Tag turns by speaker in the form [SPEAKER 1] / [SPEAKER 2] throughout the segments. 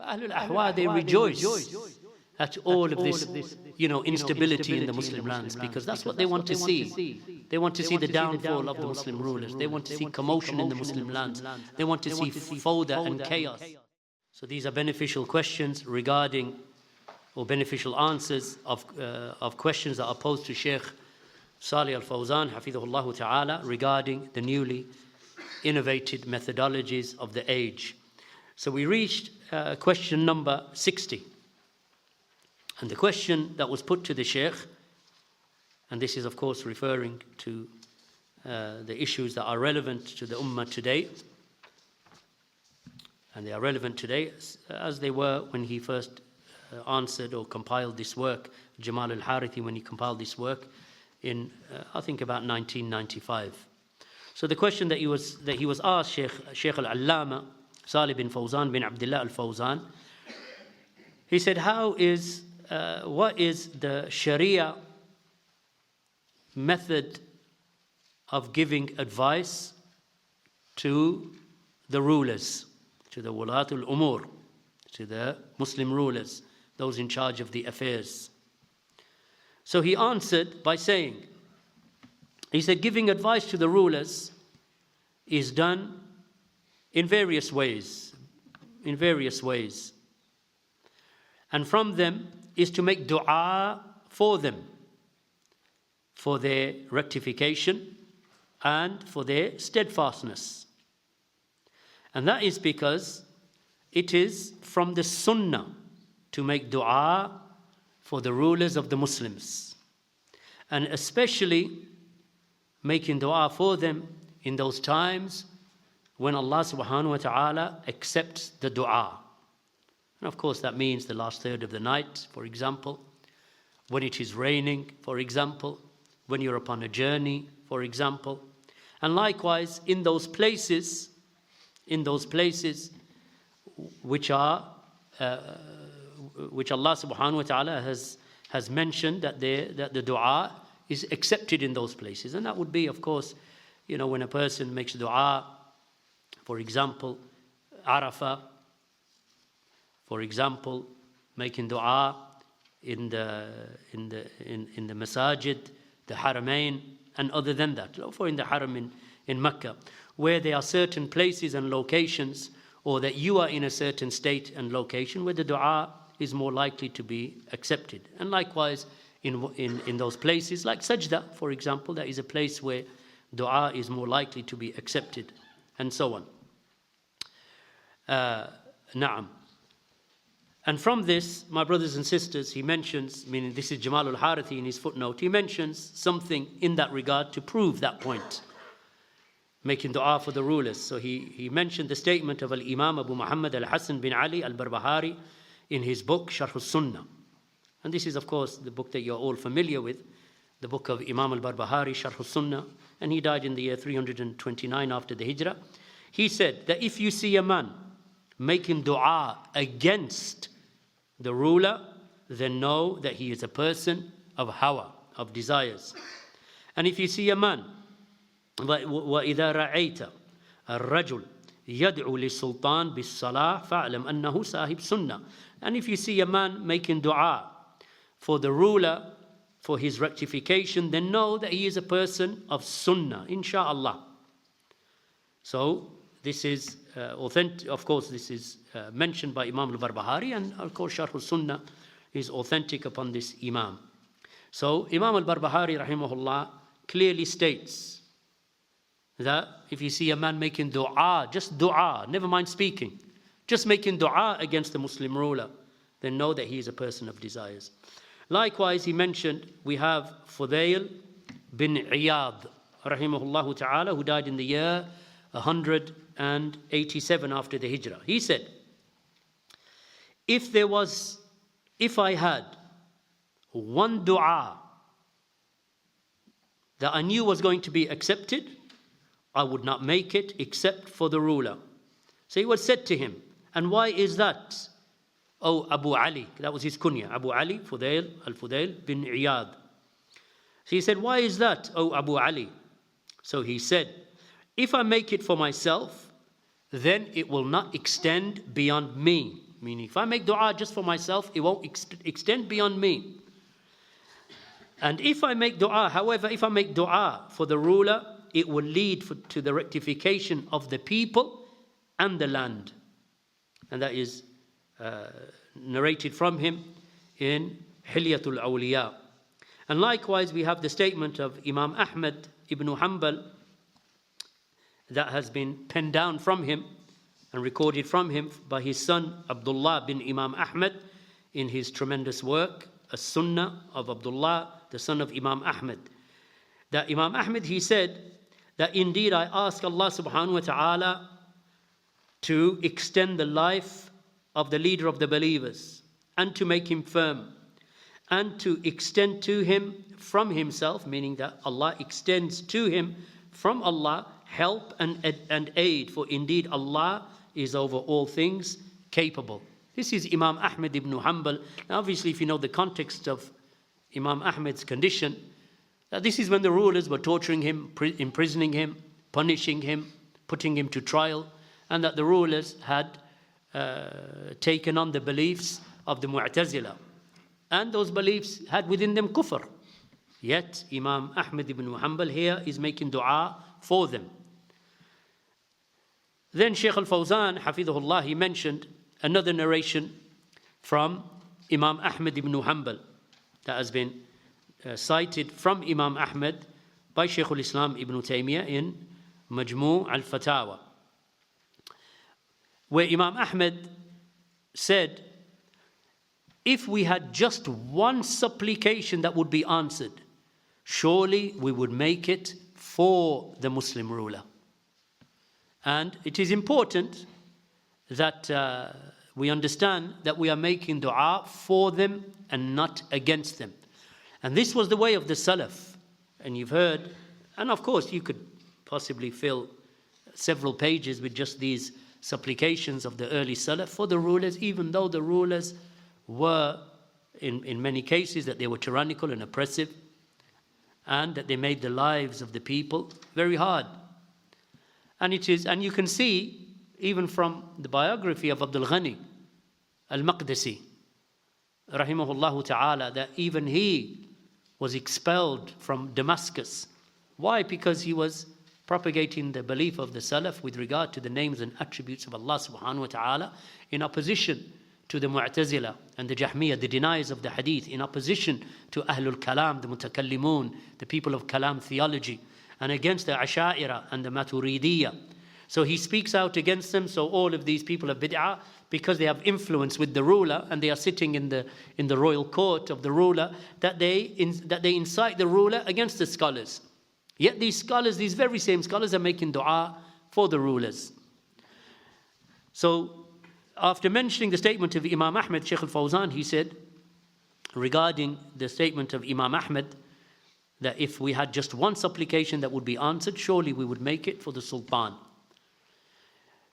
[SPEAKER 1] Ahlul Ahwa, they rejoice at all of this, instability in the Muslim lands, because that's what they want to see. They want to see the downfall of the Muslim rulers. They want to see commotion in the Muslim lands. They want to see fawda and chaos. So these are beneficial questions regarding, or beneficial answers of questions that are posed to Sheikh Salih Al-Fawzan, Hafidhullah Ta'ala, regarding the newly innovated methodologies of the age. So we reached question number 60. And the question that was put to the Sheikh, and this is of course referring to the issues that are relevant to the Ummah today, and they are relevant today as they were when he first answered or compiled this work, Jamal al-Harithi, when he compiled this work in, I think, about 1995. So the question that he was asked, Sheikh al-Allama Salih bin Fawzan bin Abdullah al-Fawzan, he said, what is the Sharia method of giving advice to the rulers, to the wulatul umur, to the Muslim rulers, those in charge of the affairs? So he answered by saying, he said, giving advice to the rulers is done in various ways, and from them is to make dua for them, for their rectification and for their steadfastness. And that is because it is from the sunnah to make dua for the rulers of the Muslims, and especially making dua for them in those times when Allah subhanahu wa ta'ala accepts the dua. And of course that means the last third of the night, for example, when it is raining, for example, when you're upon a journey, for example. And likewise in those places which Allah subhanahu wa ta'ala has mentioned that the dua is accepted in those places. And that would be, of course, when a person makes dua, for example, Arafah, for example, making dua in the masajid, the haramain, and other than that, for in the haram in Mecca, where there are certain places and locations, or that you are in a certain state and location where the dua is more likely to be accepted. And likewise in those places like sajda, for example, that is a place where dua is more likely to be accepted, and so on. Na'am. And from this, my brothers and sisters, he mentions, meaning this is Jamal al-Harithi in his footnote, he mentions something in that regard to prove that point, making dua for the rulers. So he mentioned the statement of Al-Imam Abu Muhammad al-Hasan bin Ali al-Barbahari in his book Sharh al-Sunnah. And this is, of course, the book that you're all familiar with, the book of Imam al-Barbahari, Sharh al-Sunnah, and he died in the year 329 after the Hijrah. He said that if you see a man making dua against the ruler, then know that he is a person of hawa, of desires. And if you see a man, وَإِذَا رَأَيْتَ الرَّجُلُ يَدْعُ لِلسُّلْطَانِ بِالصَّلَاةِ فَاعْلَمْ أَنَّهُ صَاحِبُ سُنَّةٍ. And if you see a man making dua for the ruler, for his rectification, then know that he is a person of sunnah, insha'Allah. So this is authentic. Of course, this is mentioned by Imam al-Barbahari, and of course Sharh al-Sunnah is authentic upon this Imam. So Imam al-Barbahari rahimahullah clearly states that if you see a man making dua, just dua, never mind speaking, just making dua against the Muslim ruler, then know that he is a person of desires. Likewise, he mentioned we have Fudail bin Iyad rahimahullah ta'ala, who died in the year 187 after the Hijrah. He said, if I had one dua that I knew was going to be accepted, I would not make it except for the ruler. So he was said to him, and why is that? Oh, Abu Ali, that was his kunya, Abu Ali, al-Fudail bin Iyad. So he said, why is that, oh Abu Ali? So he said, if I make it for myself, then it will not extend beyond me. meaning if I make dua just for myself, it won't extend beyond me. And if I make dua, however, if I make dua for the ruler, it will lead to the rectification of the people and the land. And that is narrated from him in Hilyatul Awliya. And likewise, we have the statement of Imam Ahmad ibn Hanbal that has been penned down from him and recorded from him by his son Abdullah bin Imam Ahmad in his tremendous work, As-Sunnah of Abdullah, the son of Imam Ahmad. That Imam Ahmad, he said that indeed I ask Allah subhanahu wa ta'ala to extend the life of the leader of the believers and to make him firm and to extend to him from himself, meaning that Allah extends to him from Allah help and aid, for indeed Allah is over all things capable. This is Imam Ahmad ibn Hanbal. Now obviously, if you know the context of Imam Ahmad's condition, that this is when the rulers were torturing him, imprisoning him, punishing him, putting him to trial, and that the rulers had taken on the beliefs of the Mu'tazila. And those beliefs had within them kufr. Yet Imam Ahmad ibn Hanbal here is making dua for them. Then Shaykh al-Fawzan, Hafizahullah, he mentioned another narration from Imam Ahmad ibn Hanbal that has been cited from Imam Ahmad by Shaykh al-Islam ibn Taymiyyah in Majmu' al-Fatawa, where Imam Ahmad said, if we had just one supplication that would be answered, surely we would make it for the Muslim ruler. And it is important that we understand that we are making dua for them and not against them. And this was the way of the Salaf. And you've heard, and of course you could possibly fill several pages with just these supplications of the early Salaf for the rulers, even though the rulers were, in many cases, that they were tyrannical and oppressive, and that they made the lives of the people very hard. And you can see, even from the biography of Abdul Ghani al-Maqdisi, rahimahullah ta'ala, that even he was expelled from Damascus. Why? Because he was propagating the belief of the Salaf with regard to the names and attributes of Allah subhanahu wa ta'ala, in opposition to the Mu'tazila and the Jahmiyyah, the deniers of the Hadith, in opposition to Ahlul Kalam, the Mutakallimun, the people of Kalam theology, and against the Asha'ira and the Maturidiyya. So he speaks out against them. So all of these people of bid'ah, because they have influence with the ruler and they are sitting in the royal court of the ruler, that they incite the ruler against the scholars. Yet these scholars, these very same scholars, are making dua for the rulers. So after mentioning the statement of Imam Ahmad, Shaykh al-Fawzan, he said, regarding the statement of Imam Ahmad, that if we had just one supplication that would be answered, surely we would make it for the Sultan.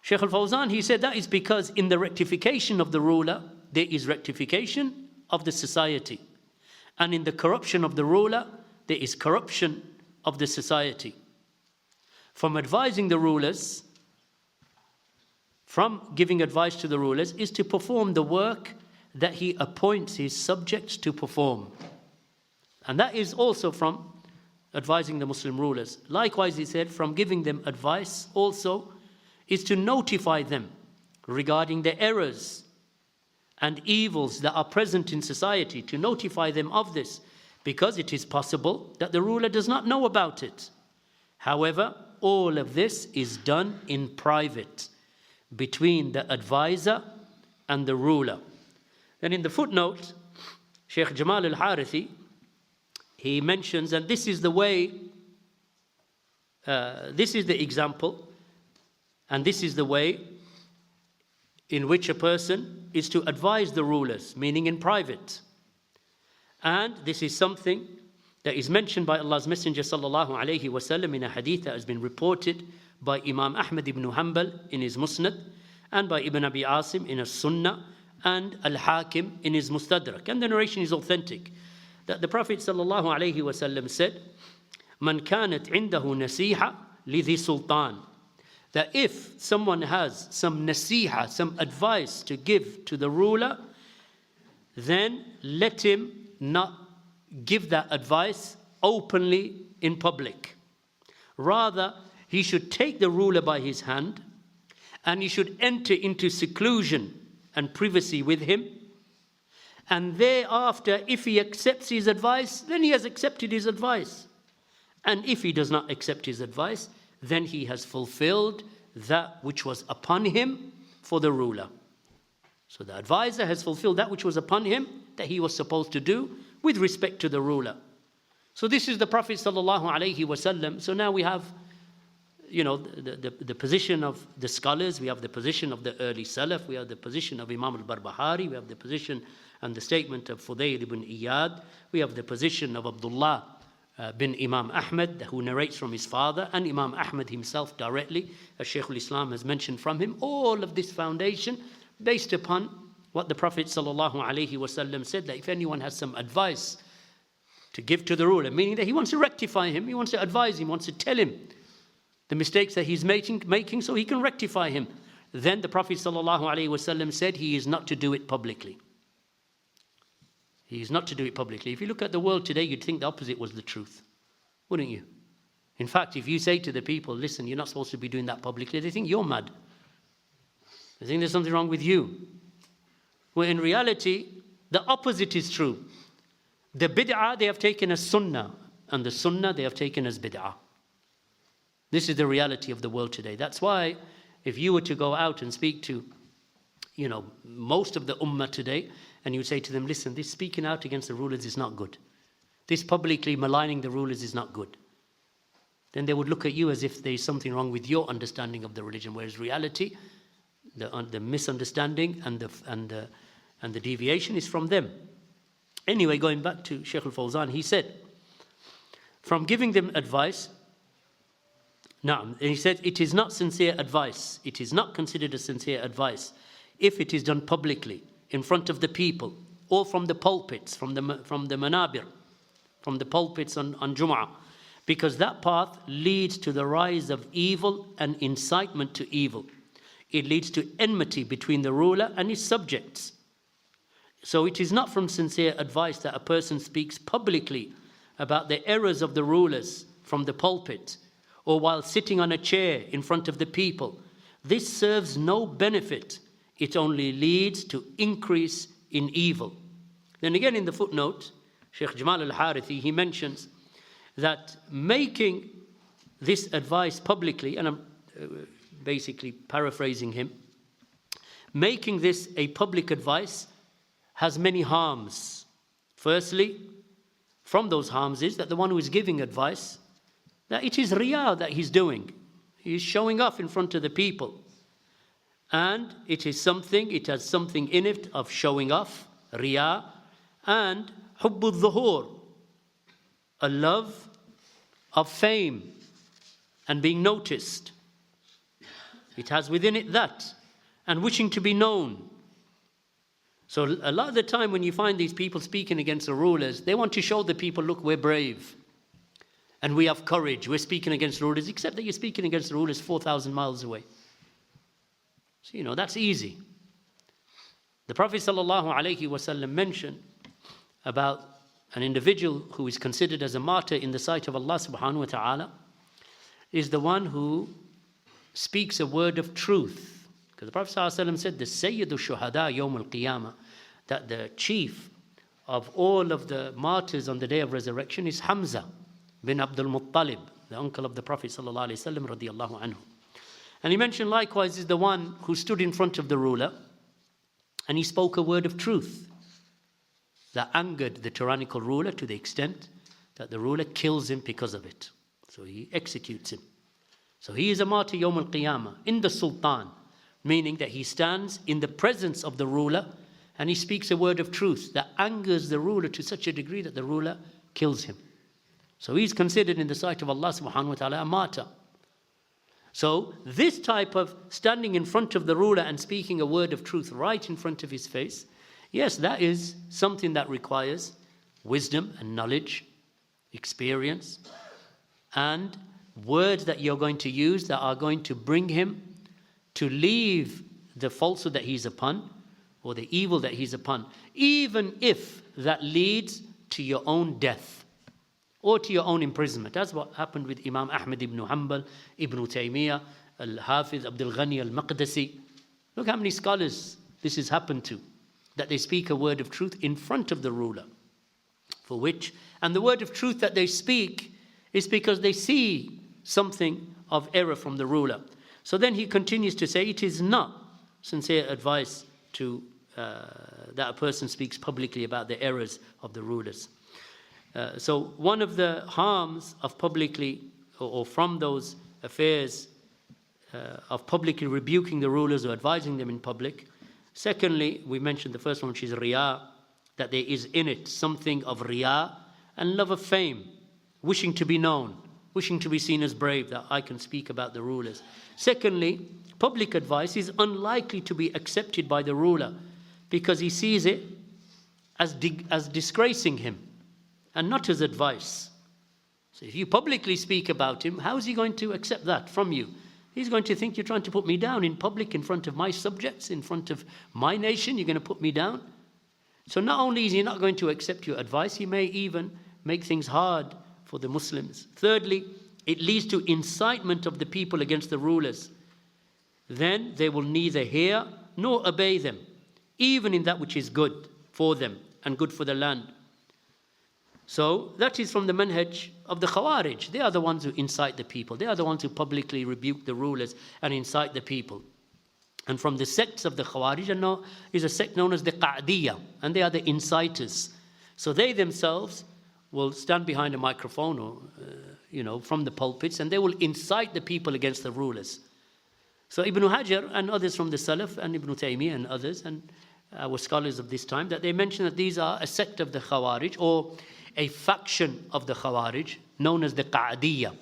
[SPEAKER 1] Shaykh al-Fawzan, he said, that is because in the rectification of the ruler, there is rectification of the society. And in the corruption of the ruler, there is corruption of the society. From advising the rulers, from giving advice to the rulers, is to perform the work that he appoints his subjects to perform. And that is also from advising the Muslim rulers. Likewise, he said, from giving them advice also is to notify them regarding the errors and evils that are present in society, to notify them of this, because it is possible that the ruler does not know about it. However, all of this is done in private between the advisor and the ruler. Then in the footnote, Sheikh Jamal al-Harithi, he mentions, and this is the way, this is the example, and this is the way in which a person is to advise the rulers, meaning in private. And this is something that is mentioned by Allah's Messenger sallallahu alayhi wasallam in a hadith that has been reported by Imam Ahmad ibn Hanbal in his Musnad, and by Ibn Abi Asim in his Sunnah, and Al-Hakim in his Mustadrak. And the narration is authentic, that the Prophet sallallahu alayhi wasallam said, "Man kanat indahu nasiha lidhi sultan that if someone has some nasiha, some advice to give to the ruler, then let him not give that advice openly in public. Rather, he should take the ruler by his hand and he should enter into seclusion and privacy with him. And thereafter, if he accepts his advice, then he has accepted his advice. And if he does not accept his advice, then he has fulfilled that which was upon him for the ruler. So the advisor has fulfilled that which was upon him that he was supposed to do with respect to the ruler. So this is the Prophet ﷺ. So now we have, the position of the scholars, we have the position of the early Salaf, we have the position of Imam al-Barbahari, we have the position and the statement of Fudayl ibn Iyad, we have the position of Abdullah bin Imam Ahmad, who narrates from his father, and Imam Ahmad himself directly, as Shaykh al-Islam has mentioned from him. All of this foundation based upon what the Prophet ﷺ said, that if anyone has some advice to give to the ruler, meaning that he wants to rectify him, he wants to advise him, wants to tell him the mistakes that he's making so he can rectify him, then the Prophet ﷺ said he is not to do it publicly. He is not to do it publicly. If you look at the world today, you'd think the opposite was the truth, wouldn't you? In fact, if you say to the people, listen, you're not supposed to be doing that publicly, they think you're mad. They think there's something wrong with you. Where in reality, the opposite is true. The bid'ah they have taken as sunnah, and the sunnah they have taken as bid'ah. This is the reality of the world today. That's why if you were to go out and speak to, most of the ummah today, and you say to them, listen, this speaking out against the rulers is not good. This publicly maligning the rulers is not good. Then they would look at you as if there's something wrong with your understanding of the religion, whereas reality, the misunderstanding and the deviation is from them. Anyway, going back to Shaykh al-Fawzan, he said, from giving them advice, and he said, it is not sincere advice. It is not considered a sincere advice if it is done publicly, in front of the people, or from the pulpits, from the manabir, from the pulpits on Jum'ah, because that path leads to the rise of evil and incitement to evil. It leads to enmity between the ruler and his subjects. So it is not from sincere advice that a person speaks publicly about the errors of the rulers from the pulpit, or while sitting on a chair in front of the people. This serves no benefit. It only leads to increase in evil. Then again in the footnote, Shaykh Jamal al-Harithi, he mentions that making this advice publicly, and I'm basically paraphrasing him, making this a public advice has many harms. Firstly, from those harms is that the one who is giving advice, that it is riyah that he's doing. He's showing off in front of the people. And it has something in it of showing off, riyah, and hubbu dhuhur, a love of fame and being noticed. It has within it that, and wishing to be known. So a lot of the time when you find these people speaking against the rulers, they want to show the people, look, we're brave. And we have courage. We're speaking against rulers, except that you're speaking against the rulers 4,000 miles away. So, that's easy. The Prophet ﷺ mentioned about an individual who is considered as a martyr in the sight of Allah subhanahu wa ta'ala is the one who speaks a word of truth. Because the Prophet ﷺ said, the Sayyidu Shuhada Yawm al-Qiyamah, that the chief of all of the martyrs on the day of resurrection is Hamza bin Abdul Muttalib, the uncle of the Prophet ﷺ radiyallahu anhu. And he mentioned likewise is the one who stood in front of the ruler and he spoke a word of truth that angered the tyrannical ruler to the extent that the ruler kills him because of it. So he executes him. So he is a martyr Yawm al-Qiyamah in the Sultan, meaning that he stands in the presence of the ruler and he speaks a word of truth that angers the ruler to such a degree that the ruler kills him. So he's considered in the sight of Allah subhanahu wa ta'ala a martyr. So this type of standing in front of the ruler and speaking a word of truth right in front of his face, yes, that is something that requires wisdom and knowledge, experience, and words that you're going to use that are going to bring him to leave the falsehood that he's upon or the evil that he's upon, even if that leads to your own death or to your own imprisonment. That's what happened with Imam Ahmad ibn Hanbal, Ibn Taymiyyah, Al-Hafiz Abdul Ghani al-Maqdisi. Look how many scholars this has happened to, that they speak a word of truth in front of the ruler, for which, and the word of truth that they speak is because they see something of error from the ruler. So then he continues to say, it is not sincere advice to that a person speaks publicly about the errors of the rulers. So one of the harms of publicly, or from those affairs of publicly rebuking the rulers or advising them in public. Secondly, we mentioned the first one, which is riyā, that there is in it something of riyā and love of fame, wishing to be known, wishing to be seen as brave, that I can speak about the rulers. Secondly, public advice is unlikely to be accepted by the ruler because he sees it as disgracing him and not as advice. So if you publicly speak about him, how is he going to accept that from you? He's going to think you're trying to put me down in public, in front of my subjects, in front of my nation. You're going to put me down. So not only is he not going to accept your advice, he may even make things hard for the Muslims. Thirdly, it leads to incitement of the people against the rulers. Then they will neither hear nor obey them, even in that which is good for them and good for the land. So that is from the manhaj of the Khawarij. They are the ones who incite the people. They are the ones who publicly rebuke the rulers and incite the people. And from the sects of the Khawarij is a sect known as the Qa'diyah, and they are the inciters. So they themselves will stand behind a microphone or, from the pulpits, and they will incite the people against the rulers. So Ibn Hajar and others from the Salaf and Ibn Taymiyyah and others and our scholars of this time, that they mention that these are a sect of the Khawarij or a faction of the Khawarij known as the Qa'diyah,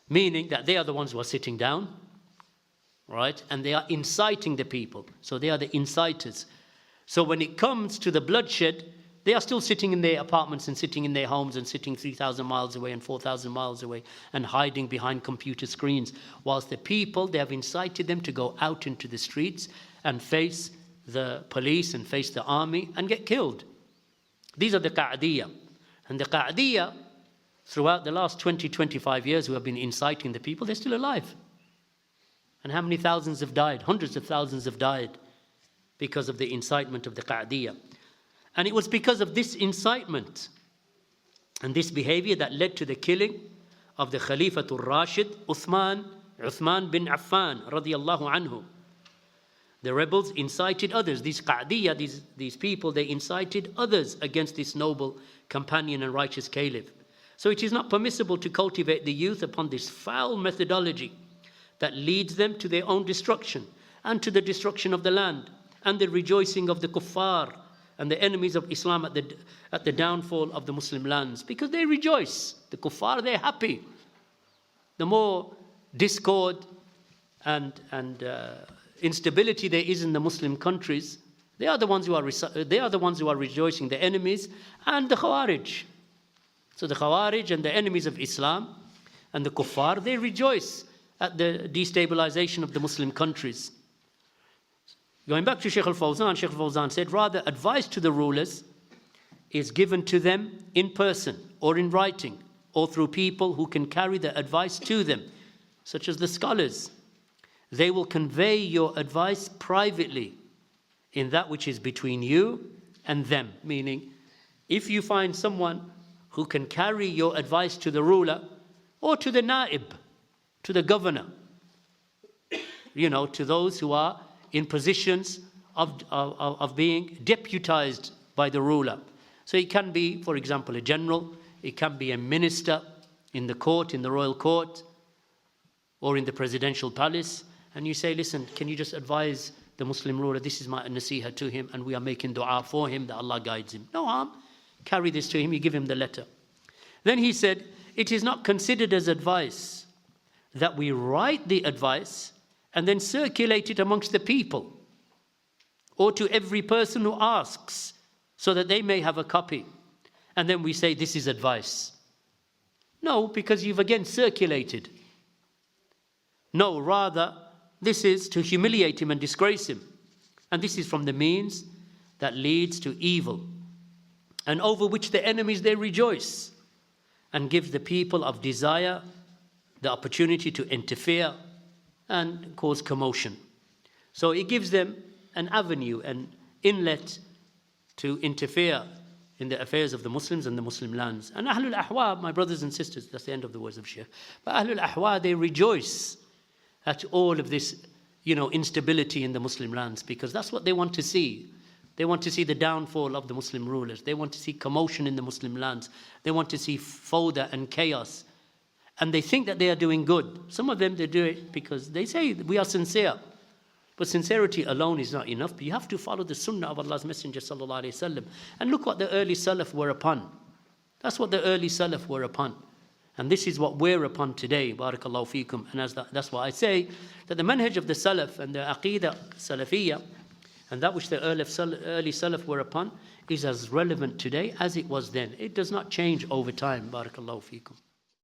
[SPEAKER 1] meaning that they are the ones who are sitting down, right? And they are inciting the people. So they are the inciters. So when it comes to the bloodshed, they are still sitting in their apartments and sitting in their homes and sitting 3,000 miles away and 4,000 miles away and hiding behind computer screens. Whilst the people, they have incited them to go out into the streets and face the police and face the army and get killed. These are the Qa'diyah. And the Qa'diyah, throughout the last 20-25 years who have been inciting the people, they're still alive. And how many thousands have died? Hundreds of thousands have died because of the incitement of the Qa'diyah. And it was because of this incitement and this behavior that led to the killing of the Khalifatul Rashid, Uthman bin Affan, radiyallahu anhu. The rebels incited others. These Qa'diyah, these people, they incited others against this noble companion and righteous caliph. So it is not permissible to cultivate the youth upon this foul methodology that leads them to their own destruction and to the destruction of the land and the rejoicing of the kuffar and the enemies of Islam at the downfall of the Muslim lands, because they rejoice. The kuffar, they're happy. The more discord and instability there is in the Muslim countries, they are the ones who are rejoicing, the enemies and the Khawarij. So the Khawarij and the enemies of Islam and the kuffar, they rejoice at the destabilization of the Muslim countries. Going back to Shaykh al-Fawzan, Shaykh al-Fawzan said, rather advice to the rulers is given to them in person or in writing or through people who can carry the advice to them, such as the scholars. They will convey your advice privately in that which is between you and them. Meaning, if you find someone who can carry your advice to the ruler or to the naib, to the governor, to those who are in positions of being deputized by the ruler. So it can be, for example, a general, it can be a minister in the court, in the royal court, or in the presidential palace, and you say, listen, can you just advise the Muslim ruler, this is my nasiha to him, and we are making dua for him that Allah guides him. No harm. Carry this to him, you give him the letter. Then he said, it is not considered as advice that we write the advice and then circulate it amongst the people or to every person who asks so that they may have a copy. And then we say, this is advice. No, because you've again circulated. No, rather, this is to humiliate him and disgrace him. And this is from the means that leads to evil, and over which the enemies they rejoice, and gives the people of desire the opportunity to interfere and cause commotion. So it gives them an avenue, an inlet to interfere in the affairs of the Muslims and the Muslim lands. And Ahlul Ahwa, my brothers and sisters, that's the end of the words of Shaykh. But Ahlul Ahwa, they rejoice at all of this, instability in the Muslim lands, because that's what they want to see. They want to see the downfall of the Muslim rulers. They want to see commotion in the Muslim lands. They want to see fawda and chaos. And they think that they are doing good. Some of them, they do it because they say we are sincere. But sincerity alone is not enough. But you have to follow the sunnah of Allah's Messenger sallallahu alaihi wasallam. And look what the early Salaf were upon. That's what the early Salaf were upon. And this is what we're upon today. Barakallahu feekum. And that's why I say that the manhaj of the Salaf and the Aqidah Salafiyya, and that which the early Salaf were upon, is as relevant today as it was then. It does not change over time. Barakallahu feekum.